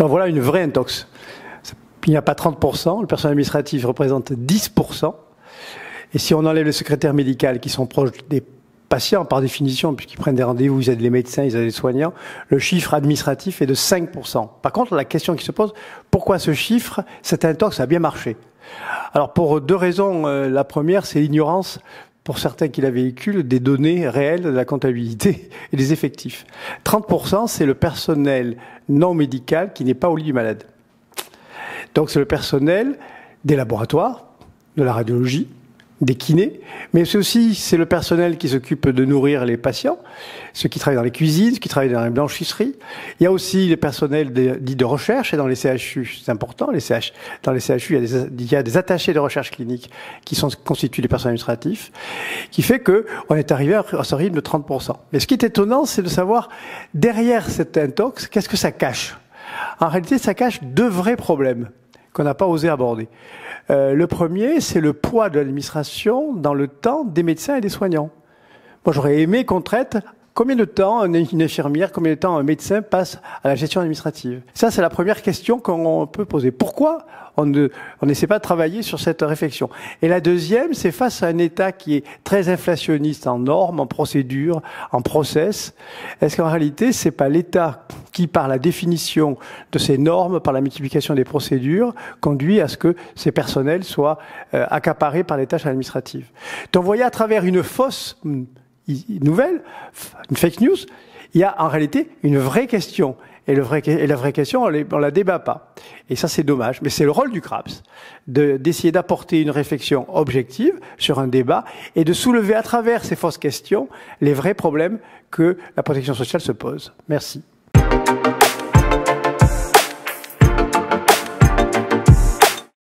Donc voilà une vraie intox. Il n'y a pas 30%, le personnel administratif représente 10%. Et si on enlève les secrétaires médicaux qui sont proches des patients par définition, puisqu'ils prennent des rendez-vous, ils aident les médecins, ils aident les soignants, le chiffre administratif est de 5%. Par contre, la question qui se pose, pourquoi ce chiffre, cette intox a bien marché? Alors pour deux raisons. La première, c'est l'ignorance, pour certains qui la véhiculent, des données réelles de la comptabilité et des effectifs. 30%, c'est le personnel non médical qui n'est pas au lit du malade. Donc c'est le personnel des laboratoires, de la radiologie, des kinés, mais c'est le personnel qui s'occupe de nourrir les patients, ceux qui travaillent dans les cuisines, ceux qui travaillent dans les blanchisseries. Il y a aussi les personnels dits de recherche, et dans les CHU, c'est important, dans les CHU, il y a des attachés de recherche clinique qui constituent les personnels administratifs, qui fait qu'on est arrivé à ce rythme de 30%. Mais ce qui est étonnant, c'est de savoir, derrière cette intox, qu'est-ce que ça cache? En réalité, ça cache deux vrais problèmes qu'on n'a pas osé aborder. Le premier, c'est le poids de l'administration dans le temps des médecins et des soignants. Moi, j'aurais aimé qu'on traite combien de temps une infirmière, combien de temps un médecin passe à la gestion administrative. Ça, c'est la première question qu'on peut poser. Pourquoi on n'essaie pas de travailler sur cette réflexion? Et la deuxième, c'est face à un État qui est très inflationniste en normes, en procédures, en process. Est-ce qu'en réalité, c'est pas l'État qui, par la définition de ces normes, par la multiplication des procédures, conduit à ce que ces personnels soient accaparés par les tâches administratives? Donc, vous voyez, à travers une fausse nouvelle, une fake news, il y a en réalité une vraie question. Et la vraie question, on la débat pas. Et ça, c'est dommage. Mais c'est le rôle du CRAPS d'essayer d'apporter une réflexion objective sur un débat et de soulever à travers ces fausses questions les vrais problèmes que la protection sociale se pose. Merci.